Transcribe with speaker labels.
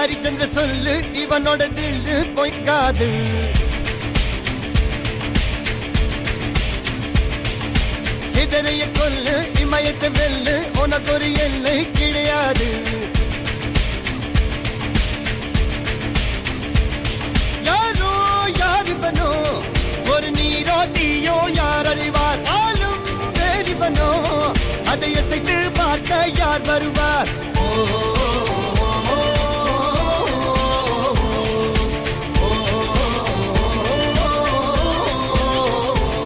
Speaker 1: ஹரிச்சந்திர சொல்லு இவனோட தில்லு பொய்க்காது. இதனைய கொல்லு இமயத்தை வெல்லு உனக்கு ஒரு